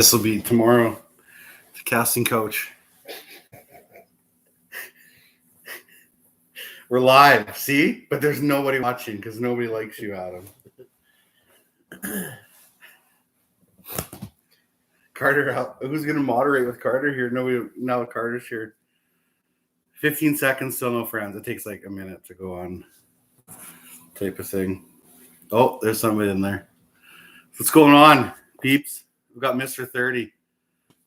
This will be tomorrow. The casting coach. We're live, see? But there's nobody watching because nobody likes you, Adam. Carter, who's going to moderate with Carter here? Nobody. Now Carter's here. 15 seconds, still no friends. It takes like a minute to go on type of thing. Oh, there's somebody in there. What's going on, peeps? We've got Mr. 30.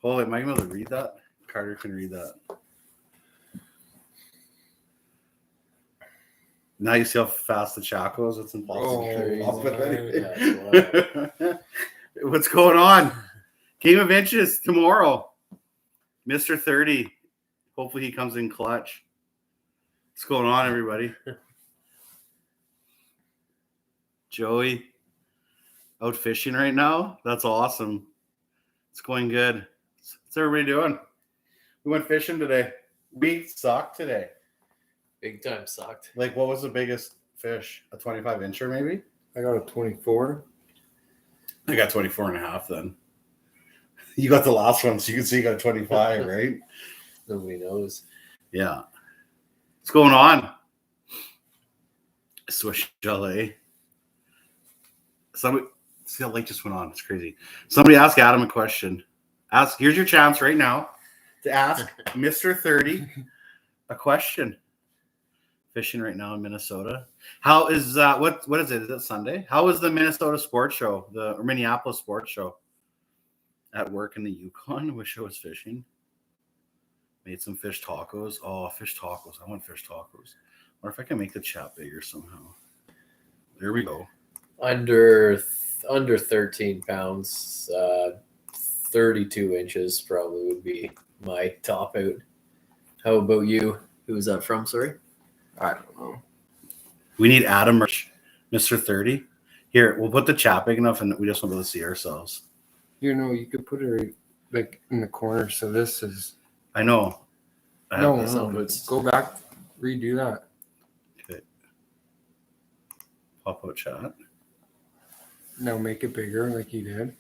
Holy, am I going to be able to read that? Carter can read that. Now you see how fast the chat goes? It's impossible to keep up with anything. What's going on? Game of Inches tomorrow. Mr. 30. Hopefully he comes in clutch. What's going on, everybody? Joey out fishing right now? That's awesome. It's going good. What's everybody doing? We went fishing today. We sucked today. Big time sucked. Like, what was the biggest fish? A 25-incher, maybe? I got a 24. I got 24 and a half then. You got the last one, so you can see you got a 25, right? Nobody knows. Yeah. What's going on? Swish LA. Somebody, see, that light just went on. It's crazy. Somebody ask Adam a question. Here's your chance right now to ask Mr. 30 a question. Fishing right now in Minnesota. How is what is it? Is it Sunday? How is the Minnesota sports show, or Minneapolis sports show? At work in the Yukon. Wish I was fishing. Made some fish tacos. Oh, fish tacos. I want fish tacos. Or if I can make the chat bigger somehow. There we go. Under 13 pounds, 32 inches probably would be my top out. How about you? Who was that from? Sorry. I don't know. We need Adam or Mr. 30. Here, we'll put the chat big enough and we just want to be able to see ourselves. You know, you could put it like in the corner. So this is. I know. No, go back, redo that. Okay. Pop out chat. Now make it bigger like you did.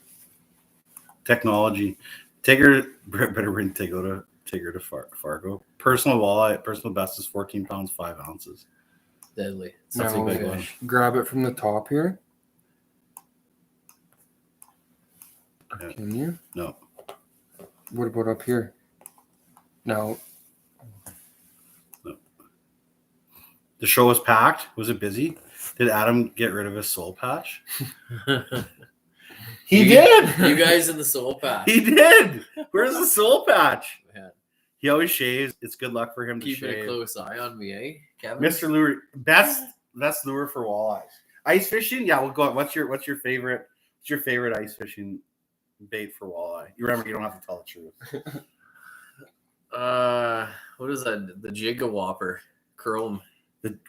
Technology. Better bring Tigger to Fargo. Personal walleye, personal best is 14 pounds, 5 ounces. Deadly. That's a big one. Grab it from the top here. Yeah. Can you? No. What about up here? No. The show was packed. Was it busy? Did Adam get rid of his soul patch? He did. You guys in the soul patch. He did. Where's the soul patch? Man. He always shaves. It's good luck for him to Keeping shave. a close eye on me, eh, Kevin? Mr. Lure, best lure for walleyes. Ice fishing? Yeah, we'll go on. What's your favorite ice fishing bait for walleye? You remember, you don't have to tell the truth. What is that? The Jigga Whopper. Chrome.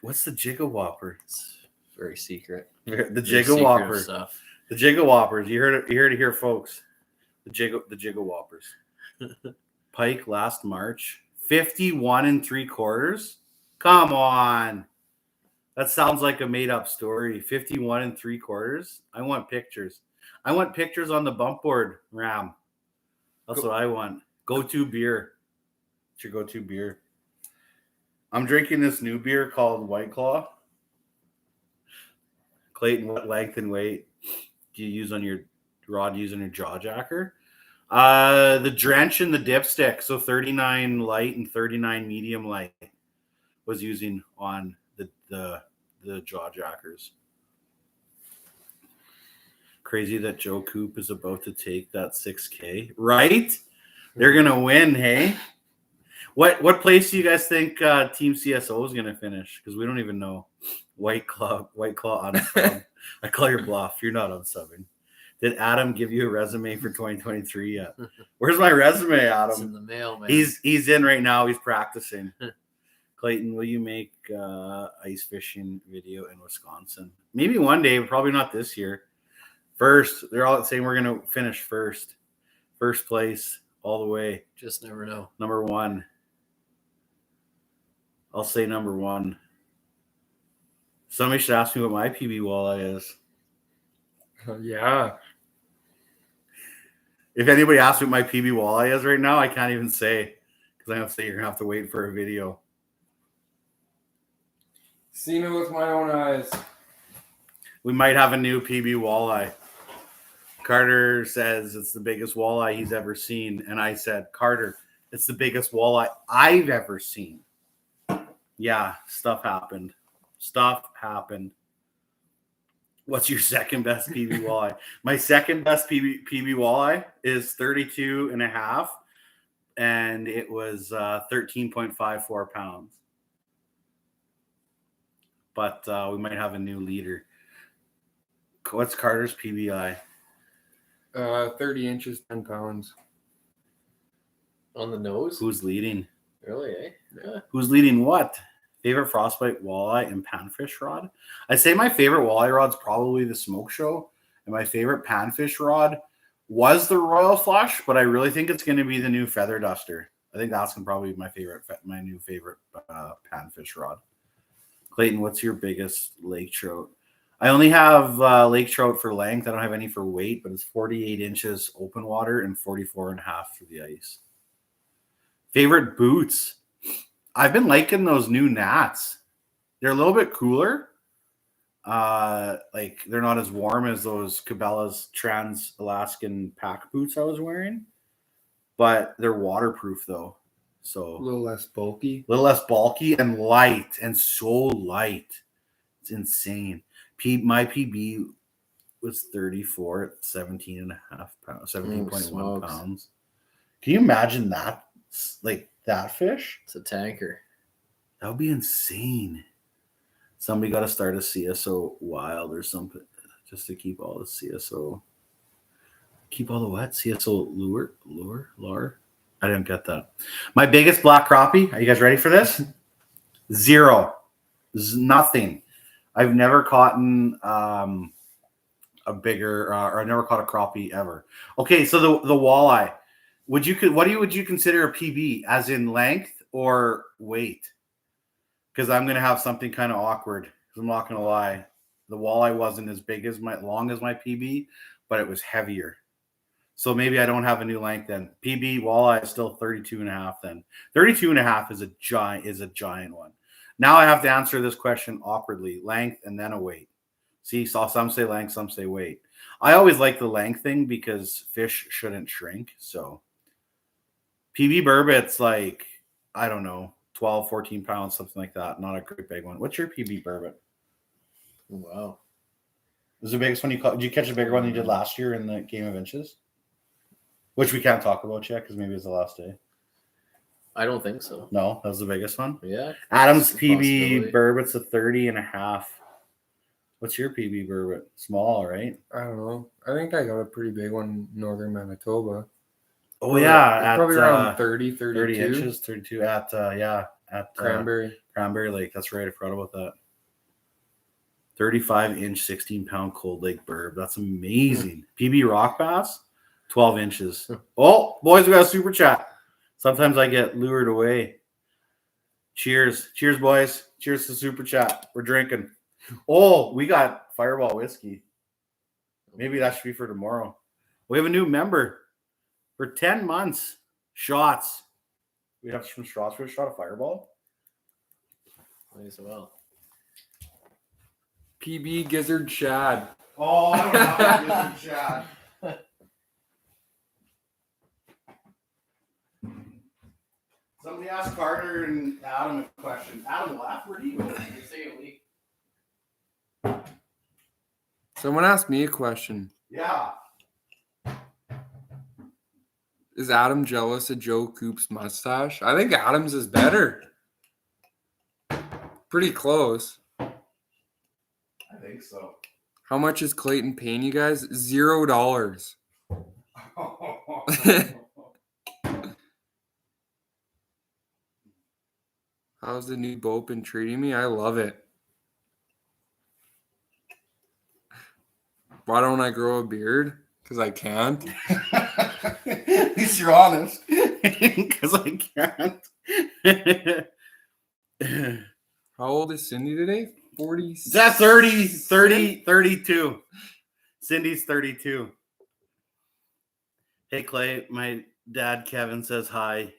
What's the Jigga Whopper? It's very secret. The Very Jigga secret Whopper. stuff. The Jigga Whoppers. You heard it here, folks. The Jigga Whoppers. Pike last March, 51 3/4. Come on. That sounds like a made-up story. 51 3/4. I want pictures. I want pictures on the bump board, Ram. That's what I want. Go-to beer. What's your go-to beer? I'm drinking this new beer called White Claw. Clayton, what length and weight do you use on your rod? Use on your jaw jacker? The drench and the dipstick. So 39 light and 39 medium light was using on the jaw jackers. Crazy that Joe Coop is about to take that 6K, right? They're gonna win, hey? What place do you guys think Team CSO is gonna finish? Because we don't even know. White Claw unsub. I call your bluff. You're not unsubbing. Did Adam give you a resume for 2023 yet? Where's my resume, Adam? It's in the mail, man. He's in right now. He's practicing. Clayton, will you make ice fishing video in Wisconsin? Maybe one day, but probably not this year. First, they're all saying we're going to finish first. First place all the way. Just never know. Number one. I'll say number one. Somebody should ask me what my PB walleye is. Yeah. If anybody asks what my PB walleye is right now, I can't even say because I have to say you're gonna have to wait for a video. Seen it with my own eyes. We might have a new PB walleye. Carter says it's the biggest walleye he's ever seen, and I said, Carter, it's the biggest walleye I've ever seen. Yeah, stuff happened. What's your second best PB walleye? My second best PB walleye is 32 and a half, and it was 13.54 pounds. But we might have a new leader. What's Carter's PBI? 30 inches, 10 pounds. On the nose? Who's leading? Really, eh? Yeah. Who's leading what? Favorite frostbite walleye and panfish rod? I'd say my favorite walleye rod's probably the Smoke Show. And my favorite panfish rod was the Royal Flush, but I really think it's going to be the new Feather Duster. I think that's probably my new favorite panfish rod. Clayton, what's your biggest lake trout? I only have lake trout for length. I don't have any for weight, but it's 48 inches open water and 44 and a half through the ice. Favorite boots? I've been liking those new Nats. They're a little bit cooler. Like they're not as warm as those Cabela's Trans-Alaskan pack boots I was wearing, but they're waterproof though. So A little less bulky. And light, and so light. It's insane. My PB was 34 at 17 and a half pounds, 17.1 pounds. Can you imagine that? Like that fish? It's a tanker. That would be insane. Somebody got to start a CSO wild or something just to keep all the CSO. Keep all the what? CSO lure? I didn't get that. My biggest black crappie. Are you guys ready for this? 0. Nothing. I've never caught a bigger, or I've never caught a crappie ever. Okay, so the walleye. Would you consider a PB, as in length or weight? Because I'm gonna have something kind of awkward. I'm not gonna lie. The walleye wasn't as long as my PB, but it was heavier. So maybe I don't have a new length then. PB walleye is still 32 and a half then. 32 and a half is a giant one. Now I have to answer this question awkwardly. Length and then a weight. See, so some say length, some say weight. I always like the length thing because fish shouldn't shrink. So PB burbot's like, I don't know, 12, 14 pounds, something like that. Not a great big one. What's your PB burbot? Wow. Was the biggest one you caught? Did you catch a bigger one than you did last year in the Game of Inches? Which we can't talk about yet because maybe it's the last day. I don't think so. No, that was the biggest one. Yeah. Adam's PB burbot's a 30 and a half. What's your PB burbot? Small, right? I don't know. I think I got a pretty big one in northern Manitoba. Oh, yeah. Probably around 30, 32. 30 inches, 32 at Cranberry. Cranberry Lake. That's right. I forgot about that. 35-inch, 16-pound cold lake burb. That's amazing. PB rock bass, 12 inches. Oh, boys, we got a super chat. Sometimes I get lured away. Cheers. Cheers, boys. Cheers to super chat. We're drinking. Oh, we got Fireball whiskey. Maybe that should be for tomorrow. We have a new member for 10 months. Shots. We have some shots for a shot of Fireball. Might as well. PB Gizzard Shad. Oh, I don't have a gizzard shad. Somebody asked Carter and Adam a question. Adam left. Where do you go? Someone asked me a question. Yeah. Is Adam jealous of Joe Coop's mustache? I think Adam's is better. Pretty close. I think so. How much is Clayton paying you guys? $0. How's the new boat been treating me? I love it. Why don't I grow a beard? Because I can't. At least you're honest. Because I can't. How old is Cindy today? 40. That's 32. Cindy's 32. Hey, Clay, my dad, Kevin, says hi.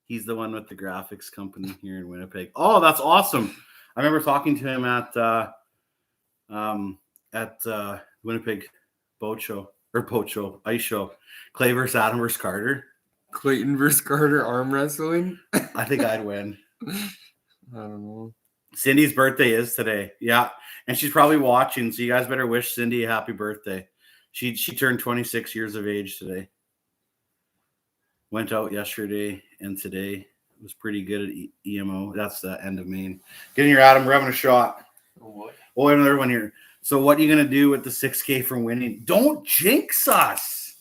He's the one with the graphics company here in Winnipeg. Oh, that's awesome. I remember talking to him at Winnipeg ice show. Clay versus Adam versus Carter. Clayton versus Carter arm wrestling. I think I'd win. I don't know. Cindy's birthday is today. Yeah. And she's probably watching. So you guys better wish Cindy a happy birthday. She turned 26 years of age today. Went out yesterday and today. Was pretty good at EMO. That's the end of Maine. Getting your Adam. We're having a shot. Oh, what? Oh, we have another one here. So what are you going to do with the 6K from winning? Don't jinx us.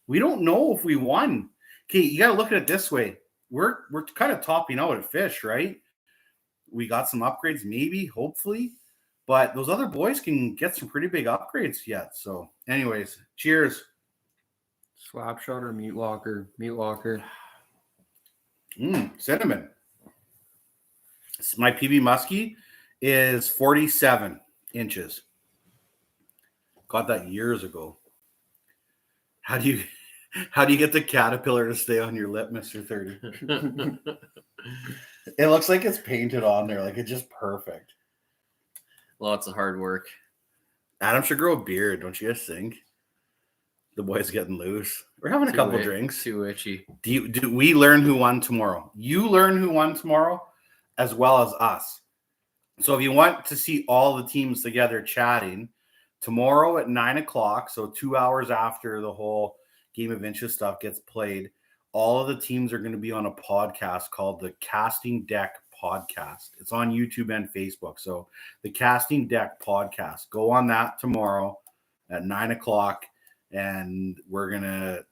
We don't know if we won. Okay, you got to look at it this way. We're kind of topping out at Fish, right? We got some upgrades, maybe, hopefully. But those other boys can get some pretty big upgrades yet. So anyways, cheers. Slap shot or meat locker? Meat locker. Cinnamon. My PB Muskie is 47 inches. Got that years ago. How do you get the caterpillar to stay on your lip, Mr. 30? It looks like it's painted on there, like it's just perfect. Lots of hard work. Adam should grow a beard, don't you guys think? The boy's getting loose. We're having a couple drinks. Too itchy. Do we learn who won tomorrow? You learn who won tomorrow, as well as us. So if you want to see all the teams together chatting, tomorrow at 9:00, so 2 hours after the whole Game of Inches stuff gets played, all of the teams are going to be on a podcast called the Casting Deck Podcast. It's on YouTube and Facebook. So the Casting Deck Podcast. Go on that tomorrow at 9:00, and we're going to,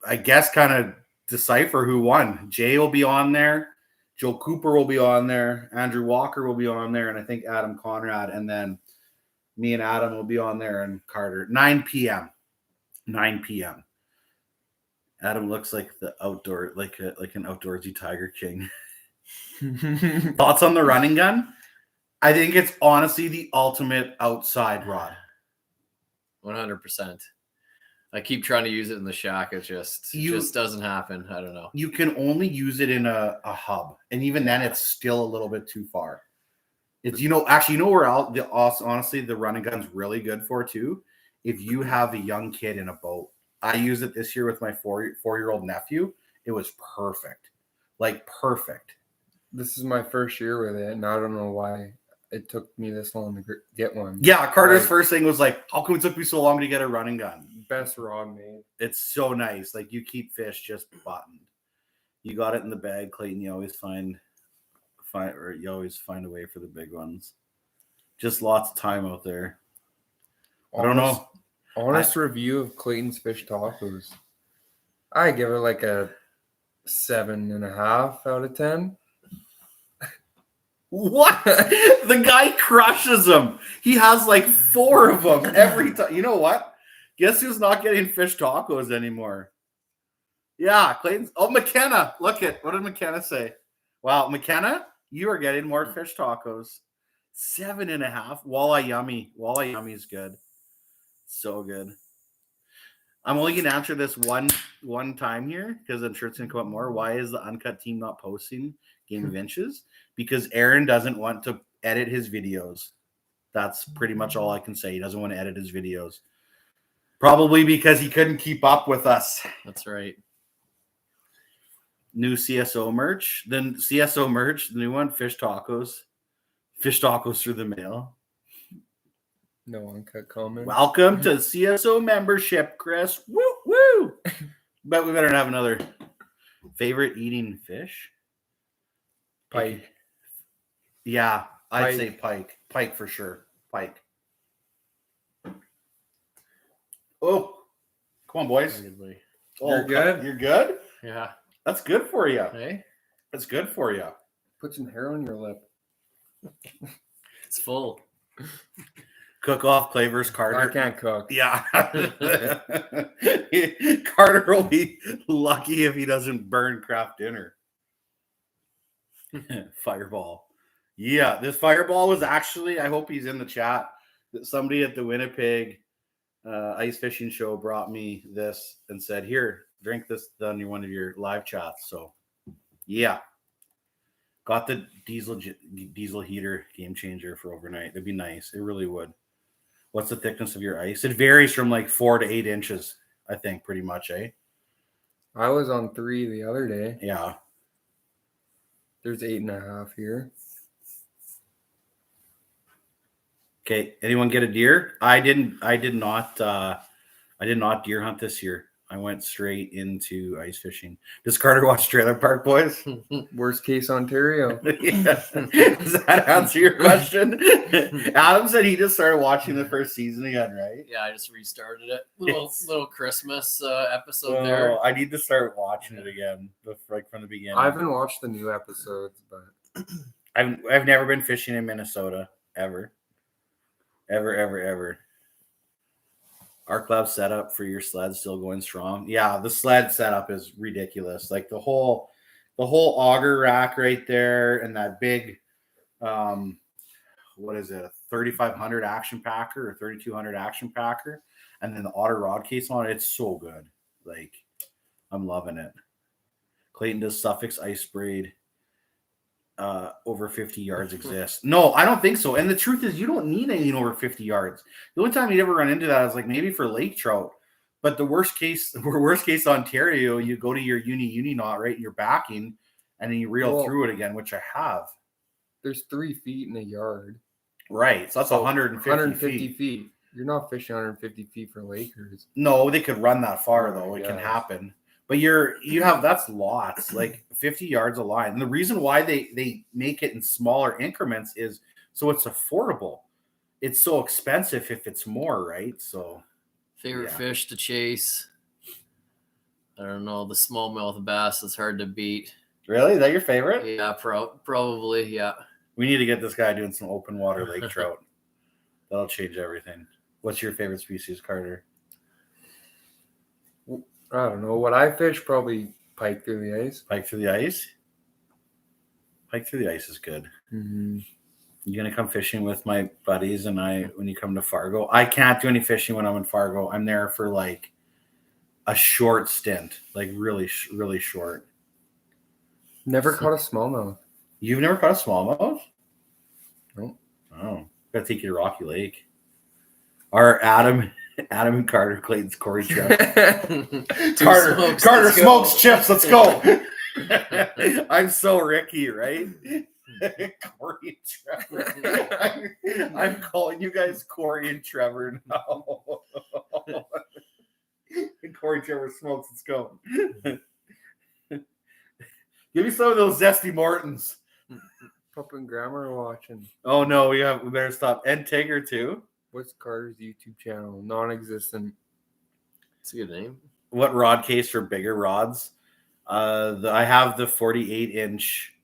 I guess, kind of decipher who won. Jay will be on there. Joe Cooper will be on there. Andrew Walker will be on there. And I think Adam Conrad. And then me and Adam will be on there, and Carter. 9 p.m. 9 p.m. Adam looks like the outdoor, like an outdoorsy Tiger King. Thoughts on the running gun? I think it's honestly the ultimate outside rod. 100%. I keep trying to use it in the shack. It just doesn't happen. I don't know. You can only use it in a hub, and even then, it's still a little bit too far. It's where honestly the running gun's really good for too. If you have a young kid in a boat, I used it this year with my four-year-old nephew. It was perfect, like perfect. This is my first year with it, and I don't know why it took me this long to get one. Yeah, Carter's first thing was like, how come it took me so long to get a running gun? Best rod made. It's so nice. Like, you keep fish just buttoned. You got it in the bag, Clayton. You always find a way for the big ones. Just lots of time out there. I don't know. Honest review of Clayton's fish tacos. I give it like a 7.5 out of 10. What? The guy crushes them. He has like 4 of them every time. You know what? Guess who's not getting fish tacos anymore? Yeah, Clayton's. Oh, McKenna. What did McKenna say? Wow, McKenna, you are getting more fish tacos. 7.5. Walleye yummy. Walleye yummy is good. So good. I'm only going to answer this one time here because I'm sure it's going to come up more. Why is the Uncut team not posting Game of Inches? Because Aaron doesn't want to edit his videos. That's pretty much all I can say. He doesn't want to edit his videos. Probably because he couldn't keep up with us. That's right. New CSO merch. Then CSO merch, the new one, fish tacos. Fish tacos through the mail. No uncut comment. Welcome to CSO membership, Chris. Woo, woo. But we better have another favorite eating fish. Pike. Yeah, I'd say pike. Pike for sure. Pike. Oh, come on, boys. Oh, You're good? You're good? Yeah. That's good for you. Hey, That's good for you. Put some hair on your lip. it's full. Cook off Clay versus Carter. I can't cook. Yeah. Carter will be lucky if he doesn't burn craft dinner. Fireball. Yeah, this fireball was actually, I hope he's in the chat, that somebody at the Winnipeg Ice Fishing Show brought me this and said, "Here, drink this on one of your live chats." So, yeah, got the diesel heater game changer for overnight. It'd be nice. It really would. What's the thickness of your ice? It varies from like 4 to 8 inches, I think, pretty much, eh? I was on 3 the other day. Yeah. There's 8.5 here. Okay. Anyone get a deer? I did not deer hunt this year. I went straight into ice fishing. Does Carter watch Trailer Park Boys? Worst case Ontario. Yeah. Does that answer your question? Adam said he just started watching the first season again, right? Yeah, I just restarted it. Little Christmas episode there. I need to start watching it again, like from the beginning. I haven't watched the new episodes, but I've never been fishing in Minnesota ever. Ever. Arc Lab setup for your sled still going strong. Yeah, the sled setup is ridiculous. Like the whole auger rack right there, and that big, what is it, a 3500 action packer or 3200 action packer, and then the otter rod case on it. It's so good. Like, I'm loving it. Clayton does Suffix ice braid. Over 50 yards exists. No, I don't think so. And the truth is, you don't need anything over 50 yards. The only time you'd ever run into that is like maybe for lake trout. But the worst case Ontario, you go to your uni knot, right? You're backing, and then you reel through it again, which I have. There's 3 feet in a yard. Right. So that's 150 feet. You're not fishing 150 feet for Lakers. No, they could run that far though. It Yes. can happen. But that's lots, like 50 yards a line. And the reason why they make it in smaller increments is so it's affordable. It's so expensive if it's more, right? So Favorite fish to chase? I don't know. The smallmouth bass is hard to beat. Really? Is that your favorite? Yeah, probably. Yeah. We need to get this guy doing some open water lake trout. That'll change everything. What's your favorite species, Carter? I don't know. What I fish, probably pike through the ice. Pike through the ice? Pike through the ice is good. Mm-hmm. You going to come fishing with my buddies and I when you come to Fargo? I can't do any fishing when I'm in Fargo. I'm there for like a short stint, like really, really short. Never caught a smallmouth. You've never caught a smallmouth? No. Oh, gotta take you to Rocky Lake. Our Adam and Carter, Clayton's Corey Trevor. Carter smokes chips. Let's go. I'm so Ricky, right? Corey and Trevor. I'm calling you guys Corey and Trevor now. Corey Trevor smokes. Let's go. Give me some of those zesty Mortons. Papa and Grandma are watching. Oh no, we better stop. And Tigger too. What's Carter's YouTube channel? Non-existent. It's a good name. What rod case for bigger rods? I have the 48-inch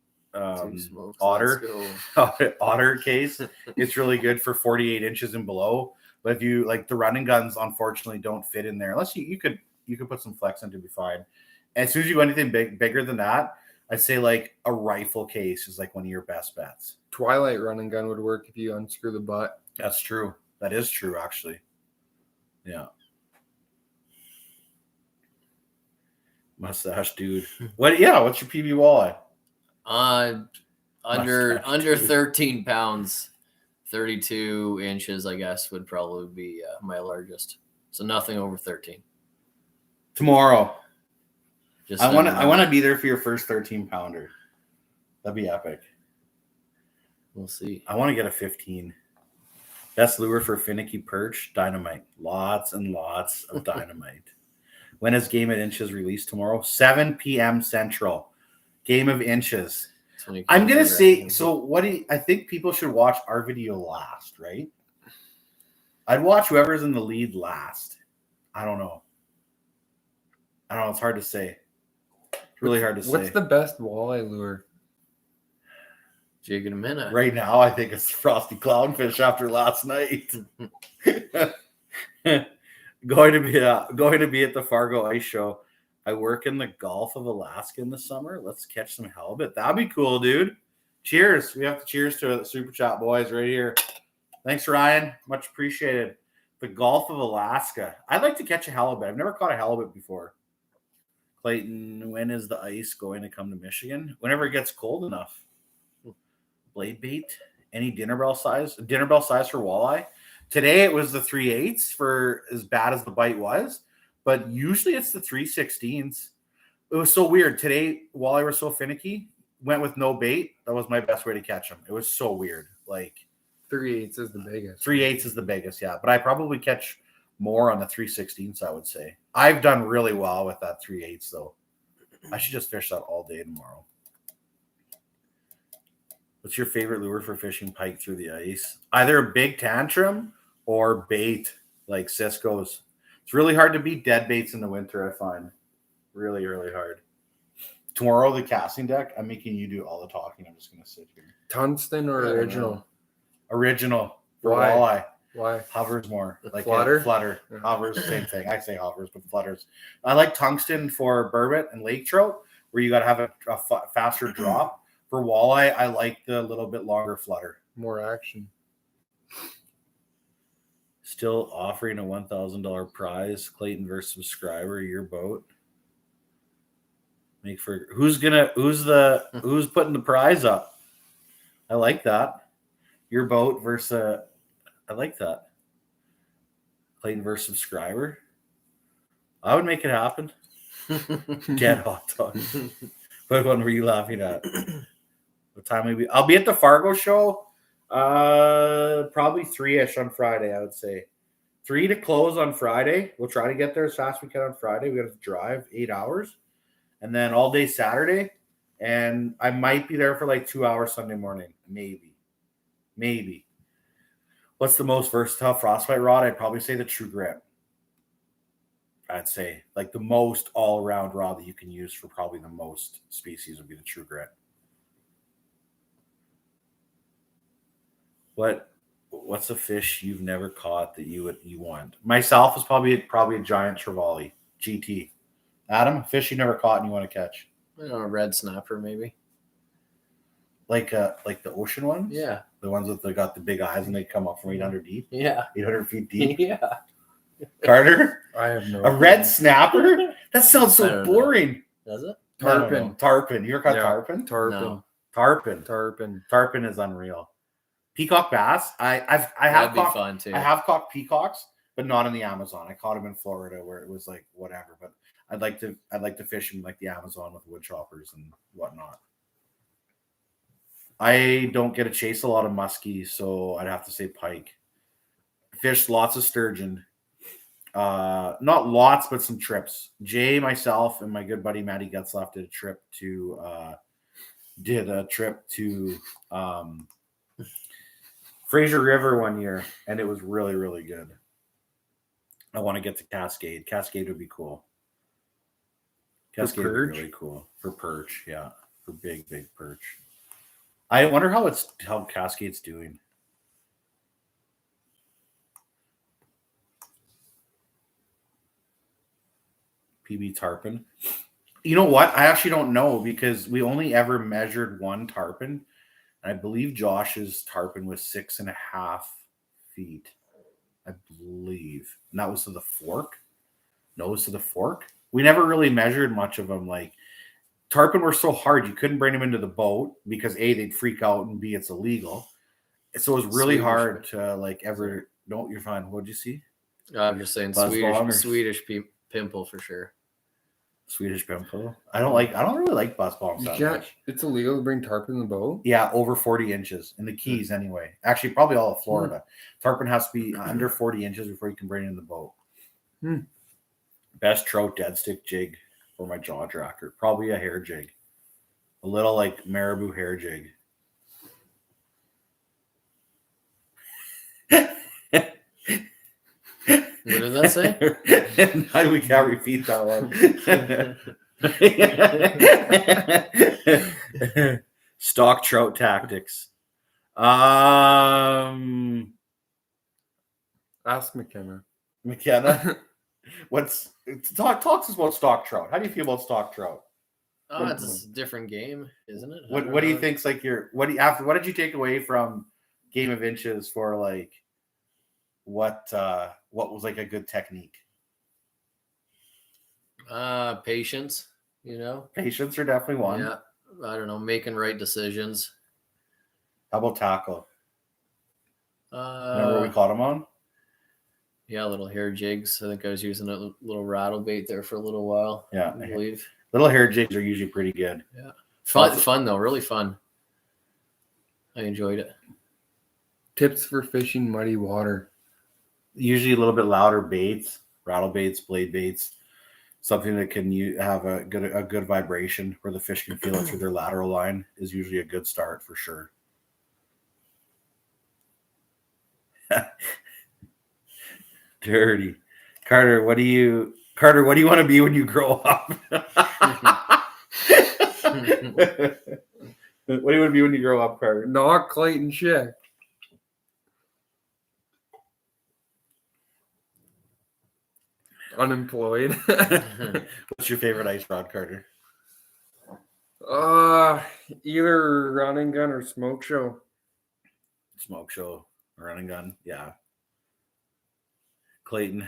otter case. It's really good for 48 inches and below. But if you like the running guns, unfortunately, don't fit in there unless you could put some flex in to be fine. And as soon as you go anything bigger than that, I'd say like a rifle case is like one of your best bets. Twilight running gun would work if you unscrew the butt. That's true. That is true, actually. Yeah. Mustache dude. What's your PB walleye? Under 13 pounds, 32 inches, I guess, would probably be my largest. So nothing over 13. Tomorrow. I want to be there for your first 13 pounder. That'd be epic. We'll see. I want to get a 15. Best lure for finicky perch, dynamite. Lots and lots of dynamite. When is Game of Inches released tomorrow? 7 p.m. Central. Game of Inches. I'm going to say, so I think people should watch our video last, right? I'd watch whoever's in the lead last. I don't know. It's hard to say. It's really hard to say. What's the best walleye lure? Jig in a minute. Right now, I think it's frosty clownfish after last night. Going to be at the Fargo Ice Show. I work in the Gulf of Alaska in the summer. Let's catch some halibut. That'd be cool, dude. Cheers. We have to cheers to the super chat boys right here. Thanks, Ryan. Much appreciated. The Gulf of Alaska. I'd like to catch a halibut. I've never caught a halibut before. Clayton, when is the ice going to come to Michigan? Whenever it gets cold enough. Blade bait. Any dinner bell size? Dinner bell size for walleye. Today it was the 3/8 for as bad as the bite was, but usually it's the 3/16. It was so weird. Today, walleye were so finicky. Went with no bait. That was my best way to catch them. It was so weird. Like 3/8 is the biggest. 3/8 is the biggest, yeah. But I probably catch more on the 3/16, I would say. I've done really well with that 3/8, though. I should just fish that all day tomorrow. What's your favorite lure for fishing pike through the ice? Either a big tantrum or bait like Cisco's. It's really hard to beat dead baits in the winter, I find. Really, really hard. Tomorrow, the casting deck, I'm making you do all the talking. I'm just going to sit here. Tungsten or original? Original for Why? walleye. Why? Hovers more. Like Flutter? Flutter. Hovers, same thing. I say hovers, but flutters. I like tungsten for burbot and lake trout, where you got to have a faster drop. For walleye, I like the little bit longer flutter. More action. Still offering a $1,000 prize. Clayton versus subscriber, your boat. Make for who's putting the prize up? I like that. Your boat versus I like that. Clayton versus subscriber. I would make it happen. Get hot dog. What one were you laughing at? What time will we be? I'll be at the Fargo show. Probably 3-ish on Friday, I would say. 3 to close on Friday. We'll try to get there as fast as we can on Friday. We got to drive 8 hours. And then all day Saturday. And I might be there for like 2 hours Sunday morning. Maybe. What's the most versatile frostbite rod? I'd probably say the True Grit. I'd say like the most all-around rod that you can use for probably the most species would be the True Grit. What's a fish you've never caught that you want? Myself is probably a giant trevally GT. Adam, a fish you never caught and you want to catch? I don't know, a red snapper maybe. Like the ocean ones? Yeah. The ones that they got the big eyes and they come up from 800 deep? Yeah. 800 feet deep? Yeah. Carter? I have no A red snapper? That sounds so boring. Does it? Tarpon. Tarpon. You ever caught Yeah. tarpon? Tarpon. No. Tarpon. Tarpon is unreal. Peacock bass. I have That'd be caught, fun too. I have caught peacocks, but not in the Amazon. I caught them in Florida where it was like whatever. But I'd like to fish in like the Amazon with wood choppers and whatnot. I don't get to chase a lot of muskies, so I'd have to say pike. Fished lots of sturgeon. Not lots, but some trips. Jay, myself, and my good buddy Matty Getzlaff did a trip to Fraser River one year, and it was really, really good. I want to get to Cascade. Cascade would be cool. Cascade would be really cool for perch, yeah, for big perch. I wonder how Cascade's doing. PB tarpon. You know what? I actually don't know because we only ever measured one tarpon. I believe Josh's tarpon was 6.5 feet. I believe. And that was to the fork. Nose to the fork. We never really measured much of them. Like tarpon were so hard, you couldn't bring them into the boat because A, they'd freak out, and B, it's illegal. So it was really hard to like ever. No, you're fine. What'd you see? I'm just saying Swedish pimple for sure. Swedish pimple. I don't really like bus bombs that much. It's illegal to bring tarpon in the boat? Yeah, over 40 inches in the Keys anyway. Actually, probably all of Florida. Tarpon has to be under 40 inches before you can bring it in the boat. Best trout dead stick jig for my jaw tracker. Probably a hair jig. A little like marabou hair jig. What did that say? We can't repeat that one. Stock trout tactics. Ask McKenna. Talk to us about stock trout. How do you feel about stock trout? Oh, it's a different game, isn't it? What do you think's like what did you take away from Game of Inches for like what was like a good technique? Patience, you know. Patience are definitely one. Yeah, I don't know, making right decisions. How about tackle? Remember what we caught him on? Yeah, little hair jigs. I think I was using a little rattle bait there for a little while. Yeah, I believe. Little hair jigs are usually pretty good. Yeah, fun though, really fun. I enjoyed it. Tips for fishing muddy water. Usually a little bit louder baits, rattle baits, blade baits, something that can have a good vibration where the fish can feel it through their lateral line is usually a good start for sure. Dirty. Carter, what do you want to be when you grow up? What do you want to be when you grow up, Carter? Not Clayton Schick. Unemployed. What's your favorite ice rod, Carter? Either run and gun or smoke show. Smoke show, run and gun, yeah. Clayton,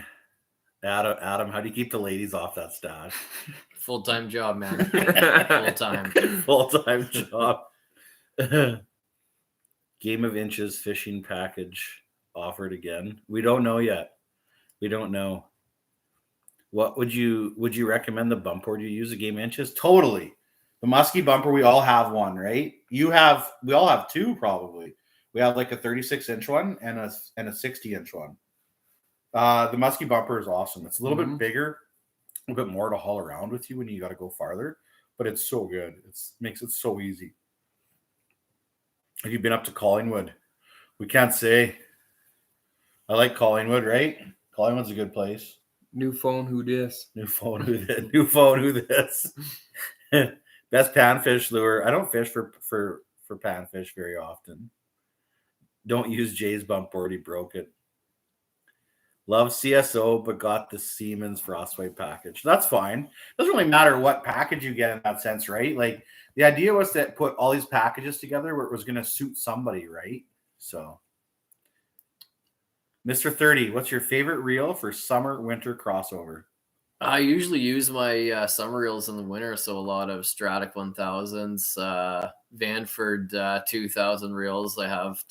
Adam, how do you keep the ladies off that stash? Full-time job, man. Full-time job. Game of Inches fishing package offered again. We don't know yet. We don't know. What would you recommend the bump board you use? The Game Inches? Totally. The musky bumper, we all have one, right? We all have two probably. We have like a 36-inch one and a 60-inch one. The musky bumper is awesome. It's a little bit bigger, a bit more to haul around with you when you got to go farther, but it's so good. It makes it so easy. Have you been up to Collingwood? We can't say. I like Collingwood, right? Collingwood's a good place. New phone, who dis? New phone, who this? Best panfish lure. I don't fish for panfish very often. Don't use Jay's bump board. He broke it. Love CSO, but got the Siemens Frostbite package. That's fine. Doesn't really matter what package you get in that sense, right? Like the idea was to put all these packages together where it was going to suit somebody, right? So, Mr. 30, what's your favorite reel for summer winter crossover? I usually use my summer reels in the winter, so a lot of Stratic 1000s, Vanford 2000 reels. I have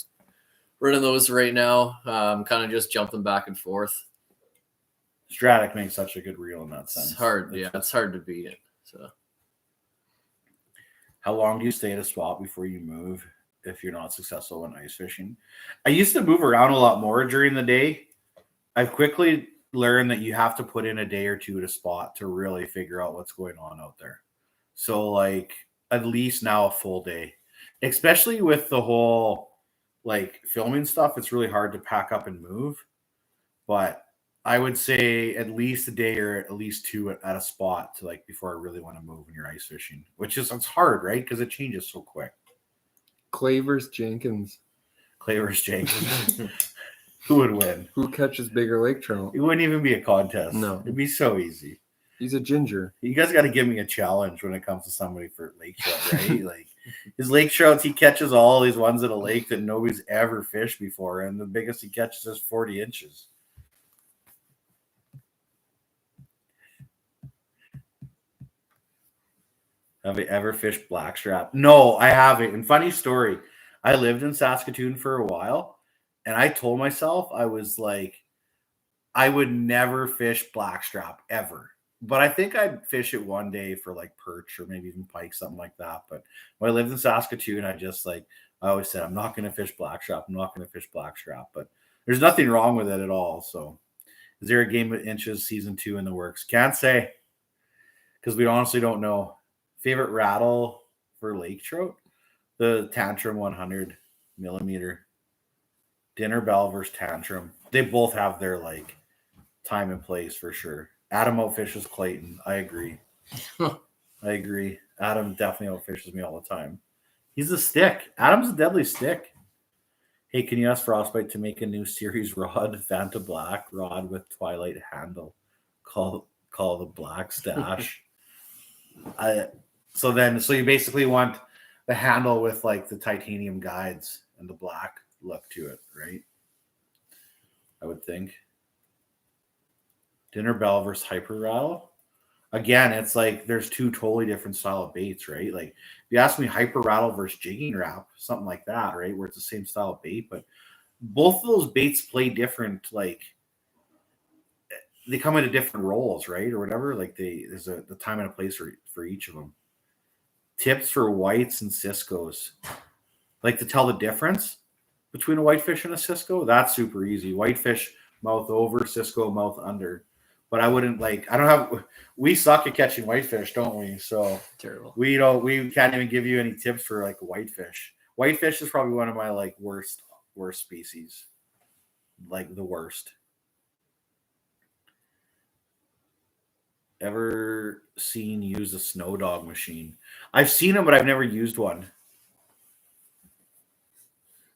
running those right now. Kind of just jumping back and forth. Stratic makes such a good reel in that sense. It's hard, it's hard to beat it. So, how long do you stay at a spot before you move if you're not successful in ice fishing? I used to move around a lot more during the day. I've quickly learned that you have to put in a day or two at a spot to really figure out what's going on out there. So like at least now a full day, especially with the whole like filming stuff, it's really hard to pack up and move. But I would say at least a day or at least two at a spot to like before I really want to move when you're ice fishing, which is, it's hard, right? Because it changes so quick. Clavers Jenkins. Who would win? Who catches bigger lake trout? It wouldn't even be a contest. No. It'd be so easy. He's a ginger. You guys got to give me a challenge when it comes to somebody for lake trout, right? Like his lake trouts, he catches all these ones at a lake that nobody's ever fished before, and the biggest he catches is 40 inches. Have I ever fished blackstrap? No, I haven't. And funny story, I lived in Saskatoon for a while, and I told myself I was like, I would never fish blackstrap ever. But I think I'd fish it one day for like perch or maybe even pike, something like that. But when I lived in Saskatoon, I always said, I'm not going to fish blackstrap. I'm not going to fish blackstrap. But there's nothing wrong with it at all. So is there a Game of Inches season 2 in the works? Can't say because we honestly don't know. Favorite rattle for lake trout? The Tantrum 100 millimeter. Dinner Bell versus Tantrum. They both have their like time and place for sure. Adam outfishes Clayton. I agree. Adam definitely outfishes me all the time. He's a stick. Adam's a deadly stick. Hey, can you ask Frostbite to make a new series rod, Fanta Black rod with Twilight handle? Call the Black Stash. So you basically want the handle with like the titanium guides and the black look to it, right? I would think. Dinner bell versus hyper rattle. Again, it's like there's two totally different style of baits, right? Like if you ask me hyper rattle versus jigging wrap, something like that, right? Where it's the same style of bait, but both of those baits play different, like they come into different roles, right? Or whatever. Like there's the time and a place for each of them. Tips for whites and Cisco's. Like to tell the difference between a whitefish and a Cisco, that's super easy. Whitefish mouth over, Cisco mouth under. But I wouldn't we suck at catching whitefish, don't we? So Terrible. we can't even give you any tips for like whitefish. Whitefish is probably one of my like worst species. Like the worst. Ever seen use a snow dog machine? I've seen them, but I've never used one.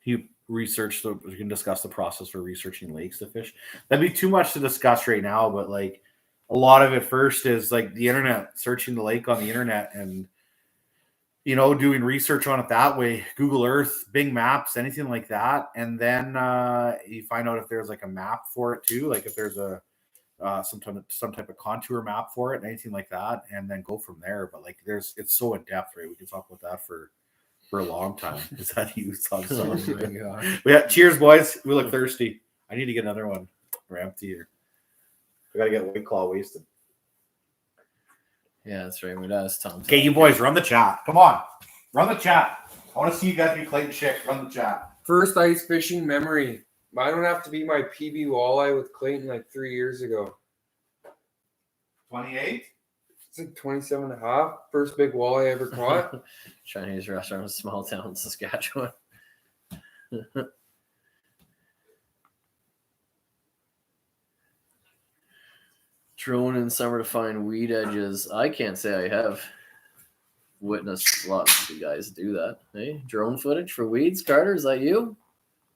You can discuss the process for researching lakes to fish. That'd be too much to discuss right now, but like a lot of it first is like the internet, searching the lake on the internet and doing research on it that way. Google Earth, Bing Maps, anything like that. And then you find out if there's like a map for it too, like if there's a some type of contour map for it, anything like that, and then go from there. But like it's so in depth, right? We can talk about that for a long time. Is that you saw something? Yeah, cheers, boys. We look thirsty. I need to get another one. We're empty here. I gotta get White Claw wasted. Yeah, that's right. We does, Tom. Okay, you boys, run the chat. Come on, run the chat. I want to see you guys be Clayton Schick. Run the chat. First ice fishing memory. Mine would have to be my PB walleye with Clayton like 3 years ago. 28. It's like 27 and a half. First big walleye I ever caught. Chinese restaurant in a small town in Saskatchewan. Drone in summer to find weed edges. I can't say I have witnessed lots of you guys do that. Hey, drone footage for weeds, Carter? Is that you?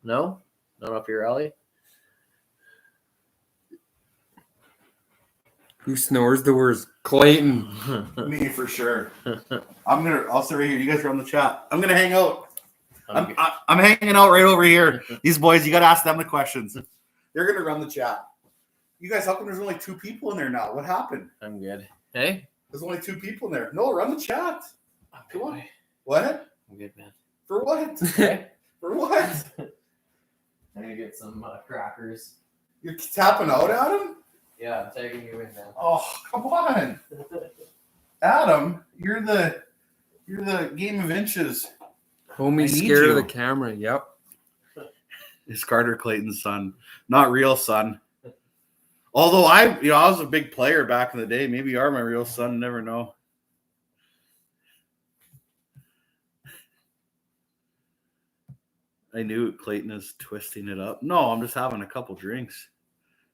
No? Not up your alley? Who snores the worst? Clayton. Me for sure. I'll sit right here. You guys are on the chat. I'm gonna hang out. I'm hanging out right over here. These boys, you gotta ask them the questions. They're gonna run the chat. You guys, how come there's only 2 people in there now? What happened? I'm good. Hey? There's only 2 people in there. No, run the chat. Come on. Boy. What? I'm good, man. For what? Okay. For what? I'm gonna get some crackers. You're tapping out, Adam? Yeah, I'm tagging you in now. Oh, come on. Adam, you're the game of inches. Homie scared of the camera. Yep. It's Carter Clayton's son. Not real son. Although I was a big player back in the day. Maybe you are my real son. Never know. I knew Clayton is twisting it up. No, I'm just having a couple drinks.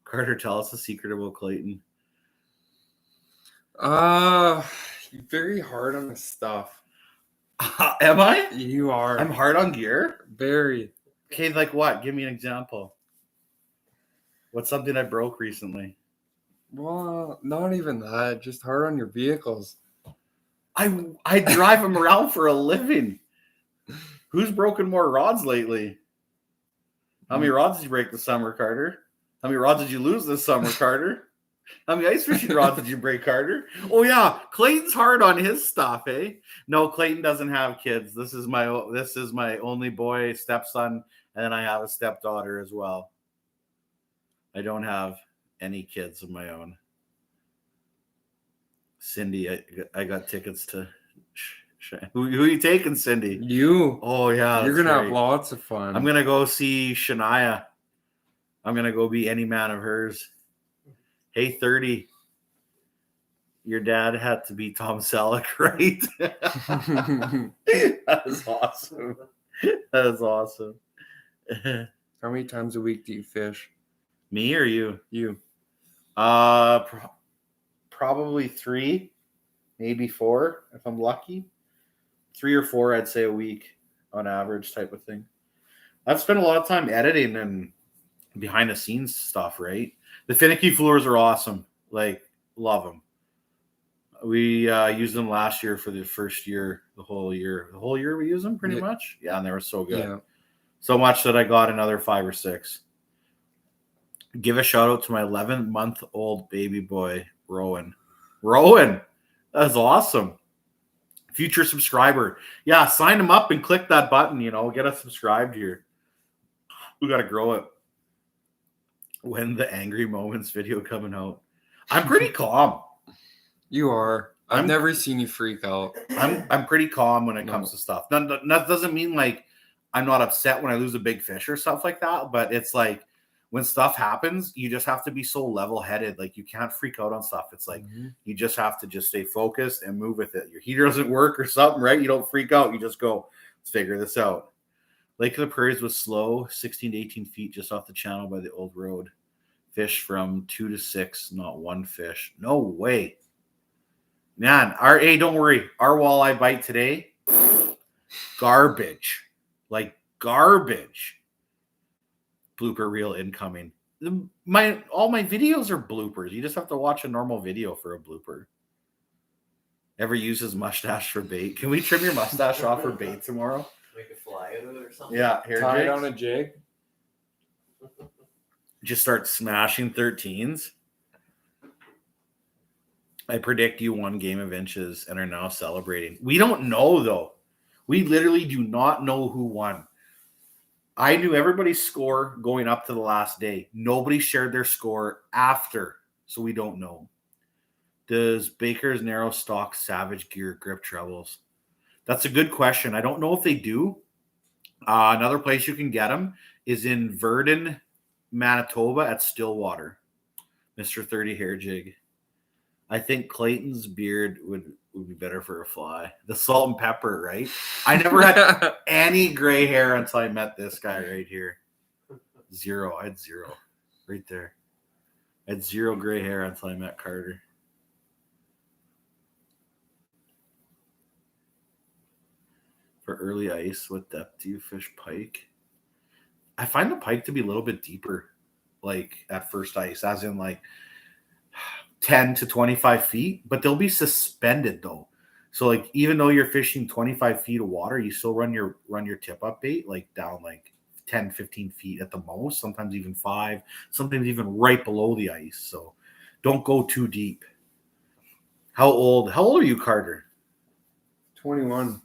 Carter, tell us the secret about Clayton. You're very hard on the stuff. Am I? You are. I'm hard on gear? Very. Okay, like what? Give me an example. What's something I broke recently? Well, not even that. Just hard on your vehicles. I drive them around for a living. Who's broken more rods lately? How many rods did you break this summer, Carter? How many rods did you lose this summer, Carter? How many ice fishing rods did you break, Carter? Oh yeah, Clayton's hard on his stuff, eh? No, Clayton doesn't have kids. This is my only boy, stepson, and then I have a stepdaughter as well. I don't have any kids of my own. Cindy, I got tickets to. Who are you taking, Cindy? You. Oh yeah, you're gonna have lots of fun. I'm gonna go see Shania. I'm gonna go be any man of hers. Hey, 30. Your dad had to be Tom Selleck, right? That is awesome. That is awesome. How many times a week do you fish? Me or you? You. Probably 3, maybe 4 if I'm lucky. 3 or 4, I'd say a week on average, type of thing. I've spent a lot of time editing and behind the scenes stuff, right? The finicky floors are awesome. Like, love them. We used them last year for the first year, the whole year. The whole year we used them pretty much. Yeah, and they were so good. Yeah. So much that I got another 5 or 6. Give a shout out to my 11-month-old baby boy, Rowan. Rowan, that's awesome. Future subscriber. Yeah, sign him up and click that button, get us subscribed here. We got to grow it. When the Angry Moments video coming out? I'm pretty calm. You are. I've I'm- never seen you freak out. I'm pretty calm when it No. comes to stuff. That doesn't mean like I'm not upset when I lose a big fish or stuff like that, but it's like when stuff happens, you just have to be so level-headed. Like you can't freak out on stuff. It's like you just have to just stay focused and move with it. Your heater doesn't work or something, right? You don't freak out. You just go, let's figure this out. Lake of the Prairies was slow, 16 to 18 feet just off the channel by the old road. Fish from 2 to 6, not one fish. No way. Man, hey, don't worry. Our walleye bite today, garbage. Like garbage. Blooper reel incoming. All my videos are bloopers. You just have to watch a normal video for a blooper. Ever use his mustache for bait? Can we trim your mustache off for bait tomorrow? Make a fly out of it or something. Yeah, hair Tie it jigs. on a jig. Just start smashing 13s. I predict you won Game of Inches and are now celebrating. We don't know, though. We literally do not know who won. I knew everybody's score going up to the last day. Nobody shared their score after, so we don't know. Does Baker's Narrow stock Savage Gear grip trebles? That's a good question. I don't know if they do. Another place you can get them is in Verdon, Manitoba at Stillwater. Mr. 30 hair jig. I think Clayton's beard would be better for a fly. The salt and pepper, right? I never had any gray hair until I met this guy right here. Zero. I had zero right there. I had zero gray hair until I met Carter. For early ice, what depth do you fish pike? I find the pike to be a little bit deeper, like at first ice, as in like 10 to 25 feet, but they'll be suspended though. So like even though you're fishing 25 feet of water, you still run your tip up bait like down like 10, 15 feet at the most, sometimes even 5, sometimes even right below the ice. So don't go too deep. How old are you, Carter? 21.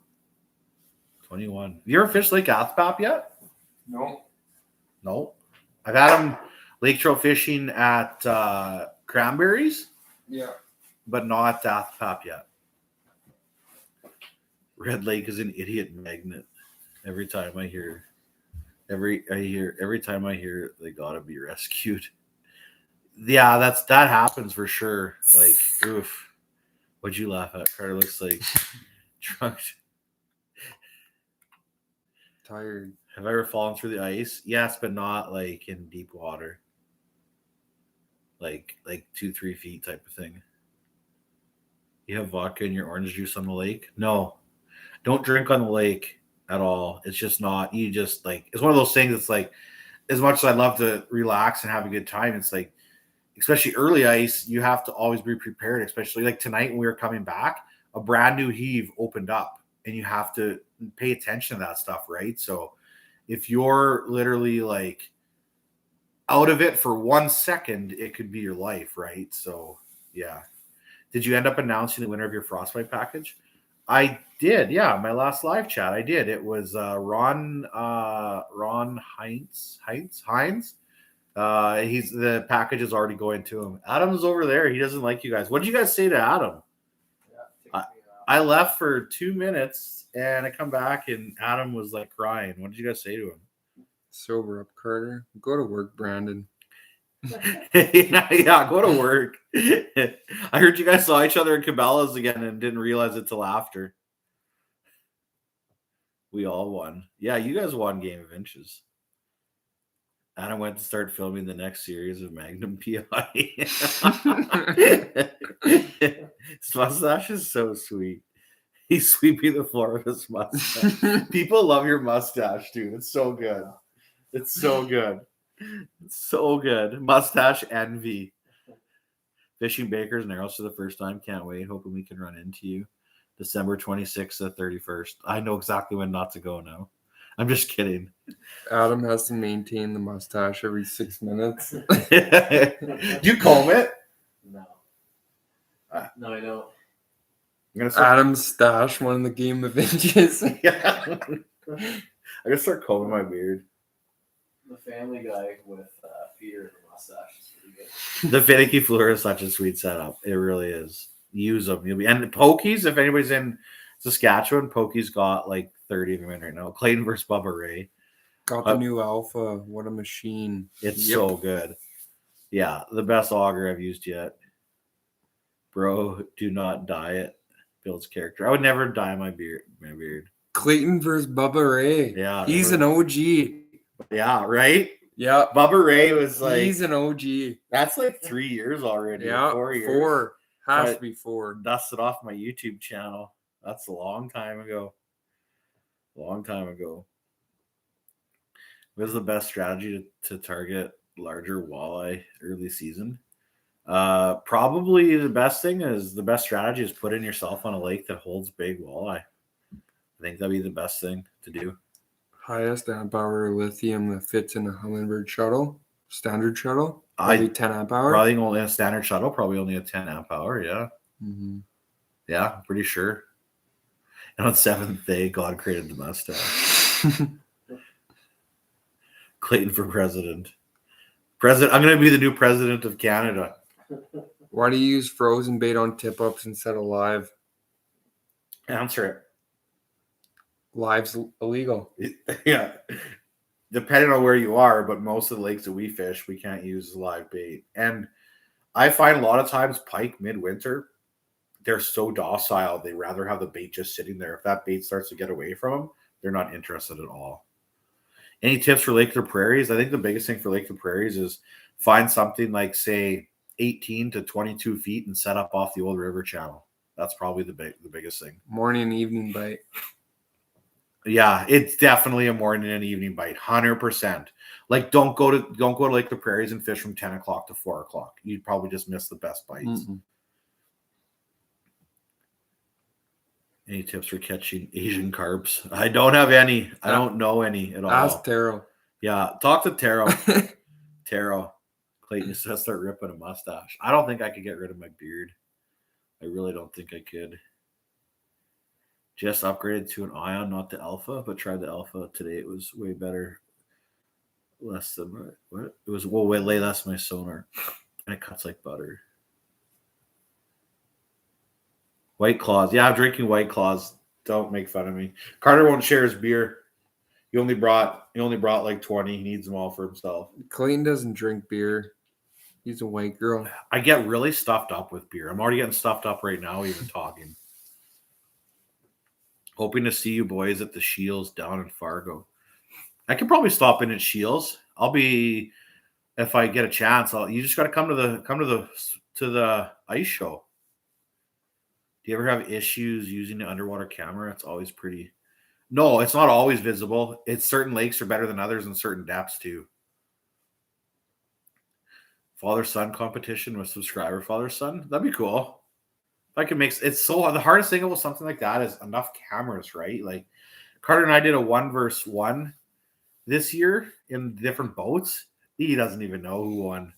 21. You ever fished Lake Athpap yet? No. I've had him lake trout fishing at Cranberries, Yeah. but not Athpap yet. Red Lake is an idiot magnet. Every time I hear they gotta be rescued. Yeah, that happens for sure. Like, oof. What'd you laugh at? Carter looks like drunk. Tired. Have I ever fallen through the ice? Yes, but not like in deep water. Like 2-3 feet type of thing. You have vodka in your orange juice on the lake? No. Don't drink on the lake at all. It's just not. You just like, it's one of those things. It's like, as much as I love to relax and have a good time, it's like, especially early ice, you have to always be prepared. Especially like tonight when we were coming back, a brand new heave opened up, and you have to pay attention to that stuff, right? So if you're literally like out of it for 1 second, it could be your life, right? So yeah. Did you end up announcing the winner of your Frostbite package? I did, yeah. My last live chat, I did. It was Ron Hines. He's the package is already going to him. Adam's over there. He doesn't like you guys. What did you guys say to Adam? I left for 2 minutes and I come back and Adam was like crying. What did you guys say to him? Sober up, Carter. Go to work, Brandon. yeah, go to work. I heard you guys saw each other in Cabela's again and didn't realize it till after. We all won. Yeah, you guys won Game of Inches. Adam went to start filming the next series of Magnum PI. His mustache is so sweet. He's sweeping the floor with his mustache. People love your mustache, dude. It's so good. It's so good. It's so good. Mustache envy. Fishing Baker's Narrows for the first time. Can't wait. Hoping we can run into you. December 26th to 31st. I know exactly when not to go now. I'm just kidding. Adam has to maintain the mustache every 6 minutes. Do you comb it? No. No, I don't. I'm gonna start, Adam's stash won the game of inches. yeah. I'm gonna start combing my beard. The Family Guy with Peter and the mustache is pretty good. The finicky fluor is such a sweet setup. It really is. Use them. You'll be, and Pokies, if anybody's in Saskatchewan, Pokies got like 30 of them in right now. Clayton versus Bubba Ray. Got the new Alpha. What a machine. It's so good. Yeah, the best auger I've used yet. Bro, do not dye it. Builds character. I would never dye my beard. Clayton versus Bubba Ray. Yeah. He's an OG. Yeah, right? Yeah. Bubba Ray was like, He's an OG. that's like 3 years already. Yeah. 4 years. 4. Has But to be 4. Dusted off my YouTube channel. That's a long time ago. Long time ago. What is the best strategy to target larger walleye early season? Probably the best strategy is putting yourself on a lake that holds big walleye. I think that'd be the best thing to do. Highest amp hour lithium that fits in a Humminbird shuttle, standard shuttle. Probably 10 amp hour. Probably only a standard shuttle, probably only a 10 amp hour. Yeah. Mm-hmm. Yeah, I'm pretty sure. And on 7th day, God created the mustache. Clayton for president. I'm going to be the new president of Canada. Why do you use frozen bait on tip ups instead of live? Answer it. Live's illegal. Yeah. Depending on where you are, but most of the lakes that we fish, we can't use live bait. And I find a lot of times pike midwinter, they're so docile, they rather have the bait just sitting there. If that bait starts to get away from them, they're not interested at all. Any tips for Lake of the Prairies? I think the biggest thing for Lake of the Prairies is find something like, say, 18 to 22 feet and set up off the old river channel. That's probably the biggest thing. Morning and evening bite. Yeah, it's definitely a morning and evening bite, 100%. Like, don't go to Lake of the Prairies and fish from 10 o'clock to 4 o'clock. You'd probably just miss the best bites. Mm-mm. Any tips for catching Asian carps? I don't have any. I don't know any at all. Ask Taro. Yeah, talk to Taro. Taro. Clayton just has to start ripping a mustache. I don't think I could get rid of my beard. I really don't think I could. Just upgraded to an Ion, not the Alpha, but tried the Alpha today. It was way better. Less than what? It was way less than my sonar. And it cuts like butter. White Claws. Yeah, I'm drinking White Claws. Don't make fun of me. Carter won't share his beer. He only brought like 20. He needs them all for himself. Clayton doesn't drink beer. He's a white girl. I get really stuffed up with beer. I'm already getting stuffed up right now, even talking. Hoping to see you boys at the Shields down in Fargo. I could probably stop in at Shields. I'll be, if I get a chance. You just got to come to the ice show. Do you ever have issues using the underwater camera? It's always pretty. No, it's not always visible. It's certain lakes are better than others in certain depths too. Father-son competition with subscriber father-son. That'd be cool. If I could make it's so the hardest thing about something like that is enough cameras, right? Like Carter and I did a 1v1 this year in different boats. He doesn't even know who won.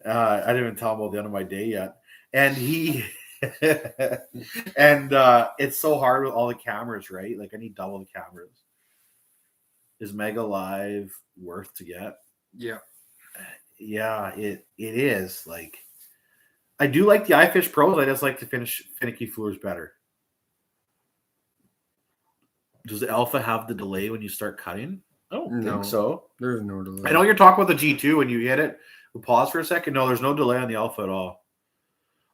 I didn't even tell him about the end of my day yet. And he and it's so hard with all the cameras, right? Like I need double the cameras. Is Mega Live worth to get? Yeah. Yeah, it is. Like I do like the iFish Pros. I just like to finish finicky fluors better. Does the Alpha have the delay when you start cutting? I don't think so. There's no delay. I know you're talking about the G2 when you hit it. We'll pause for a second. No, there's no delay on the Alpha at all.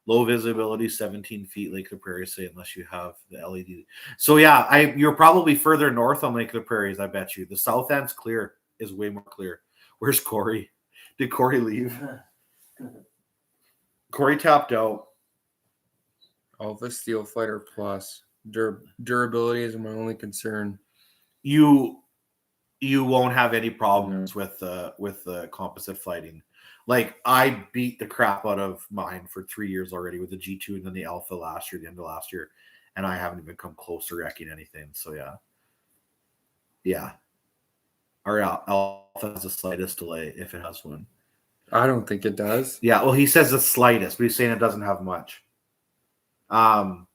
Low visibility, 17 feet, Lake of the Prairies, say, unless you have the LED. So yeah, you're probably further north on Lake of the Prairies, I bet you. The south end's clear, is way more clear. Where's Corey? Did Corey leave? Corey tapped out. Alpha Steel Fighter Plus. Durability is my only concern. You won't have any problems with the composite fighting. Like I beat the crap out of mine for 3 years already with the G2 and then the Alpha last year, the end of last year, and I haven't even come close to wrecking anything. So yeah. Our alpha has the slightest delay if it has one. I don't think it does. Yeah, well, he says the slightest, but he's saying it doesn't have much. I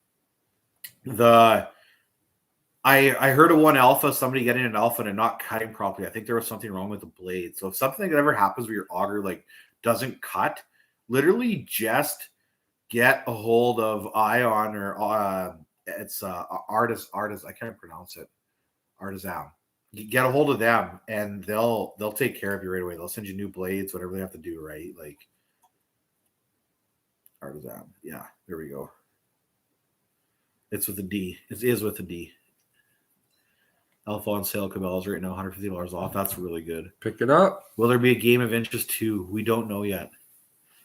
heard of one alpha, somebody getting an alpha and not cutting properly. I think there was something wrong with the blade. So if something like that ever happens where your auger like doesn't cut, literally just get a hold of Ion or it's artist. I can't pronounce it. Artisan. You get a hold of them and they'll take care of you right away. They'll send you new blades, whatever they have to do, right? Like Artisan. Yeah, there we go. It's with a D. It is with a D. Alpha on sale, Cabela's right now, $150 off. That's really good. Pick it up. Will there be a game of interest too? We don't know yet.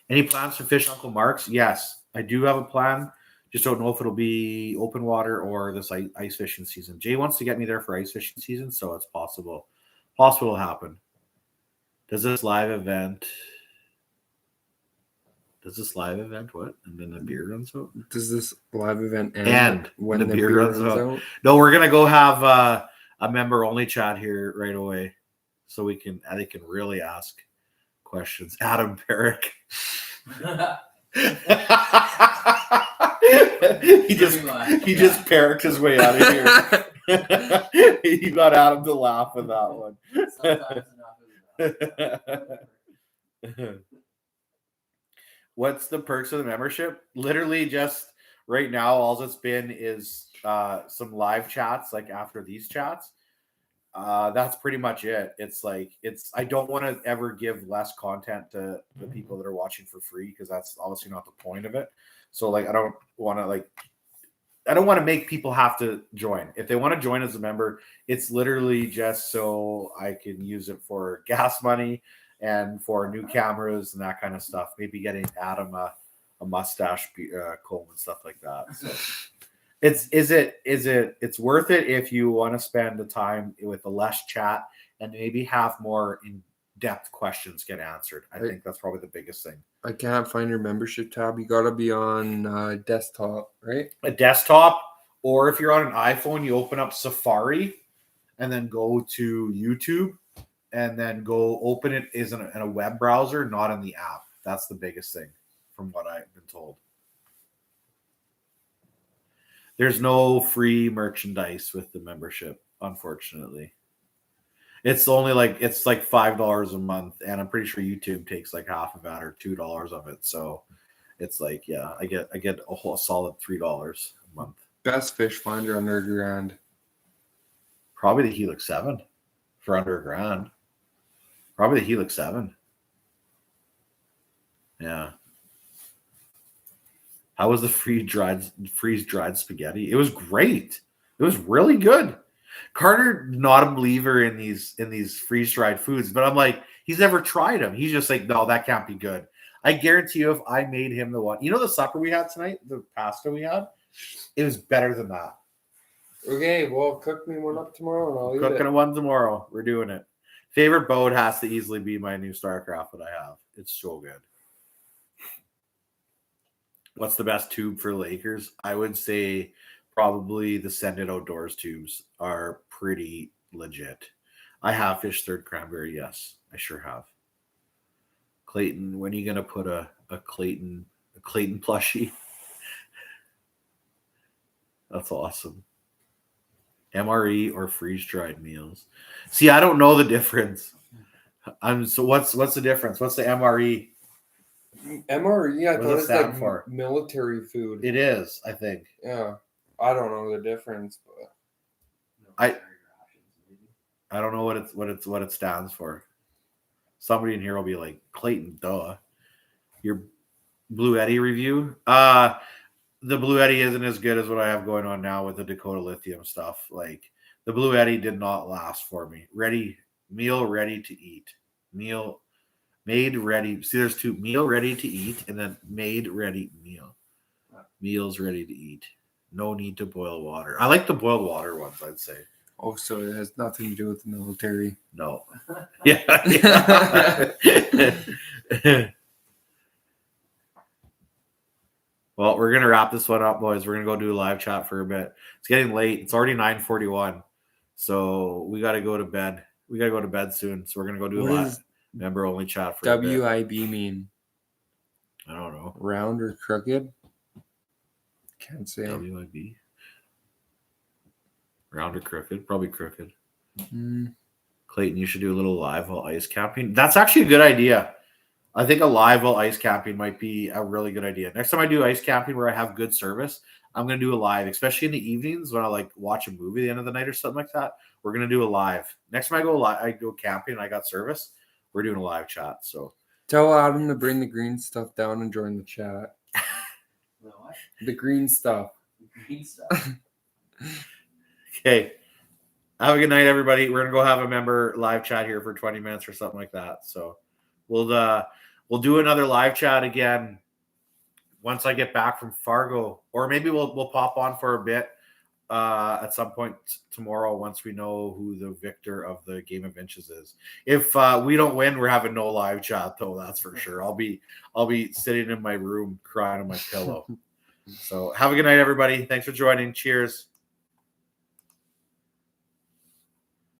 Any plans for Fish Uncle Mark's? Yes, I do have a plan. Just don't know if it'll be open water or this ice fishing season. Jay wants to get me there for ice fishing season, so it's possible. Possible to happen. Does this live event what? And then the beer runs out? Does this live event end when the beer runs out? No, we're gonna go have a member only chat here right away, so they can really ask questions. Adam Perrick. he just Perricked his way out of here. You got Adam to laugh with that one. What's the perks of the membership? Literally just right now, all it's been is some live chats like after these chats. That's pretty much it. I don't want to ever give less content to the people that are watching for free because that's obviously not the point of it. So like I don't want to make people have to join. If they want to join as a member, it's literally just so I can use it for gas money and for new cameras and that kind of stuff. Maybe getting Adam a mustache comb and stuff like that. So it's worth it if you want to spend the time with the less chat and maybe have more in-depth questions get answered. I think that's probably the biggest thing. I can't find your membership tab. You got to be on desktop, right? A desktop, or if you're on an iPhone, you open up Safari and then go to YouTube and then go open it in a web browser, not in the app. That's the biggest thing from what I've been told. There's no free merchandise with the membership, unfortunately. It's only like $5 a month, and I'm pretty sure YouTube takes like half of that or $2 of it. So it's like, yeah, I get a solid $3 a month. Best fish finder under $1,000. Probably the Helix 7 for under $1,000. Probably the Helix 7. Yeah. How was the freeze-dried spaghetti? It was great. It was really good. Carter, not a believer in these freeze-dried foods, but I'm like, he's never tried them. He's just like, no, that can't be good. I guarantee you, if I made him the one, the supper we had tonight, the pasta we had, it was better than that. Okay, well, cook me one up tomorrow, and I'll eat it. Cooking one tomorrow. We're doing it. Favorite boat has to easily be my new StarCraft that I have. It's so good. What's the best tube for Lakers? I would say probably the Send It Outdoors tubes are pretty legit. I have fished third cranberry. Yes, I sure have. Clayton, when are you gonna put a Clayton plushie? That's awesome. MRE or freeze dried meals? See, I don't know the difference. So what's the difference? What's the MRE? MRE, I thought it's like for? Military food. It is, I think. Yeah, I don't know the difference, but I don't know what it stands for. Somebody in here will be like, Clayton, duh. Your Blue Eddy review? The Blue Eddy isn't as good as what I have going on now with the Dakota Lithium stuff. Like the Blue Eddy did not last for me. Meal ready to eat. Meal made ready. See, there's two: meal ready to eat and then made ready meal. Meals ready to eat. No need to boil water. I like the boiled water ones, I'd say. Oh, so it has nothing to do with the military. No. Yeah. Well, we're going to wrap this one up, boys. We're going to go do a live chat for a bit. It's getting late. It's already 9:41. So we got to go to bed. We gotta go to bed soon, so we're gonna go do What a live does member only chat for a bit. WIB mean? I don't know. Round or crooked? Can't say. WIB. Round or crooked? Probably crooked. Clayton, you should do a little live while ice camping. That's actually a good idea. I think a live while ice camping might be a really good idea. Next time I do ice camping where I have good service, I'm going to do a live, especially in the evenings when I like watch a movie at the end of the night or something like that. We're going to do a live. Next time I go camping and I got service, we're doing a live chat. So tell Adam to bring the green stuff down and join the chat. The what? The green stuff. Green stuff. Okay. Have a good night, everybody. We're gonna go have a member live chat here for 20 minutes or something like that. So we'll do another live chat again once I get back from Fargo, or maybe we'll pop on for a bit at some point tomorrow once we know who the victor of the Game of Inches is. If we don't win, we're having no live chat though. That's for sure. I'll be sitting in my room crying on my pillow. So have a good night, everybody. Thanks for joining. Cheers.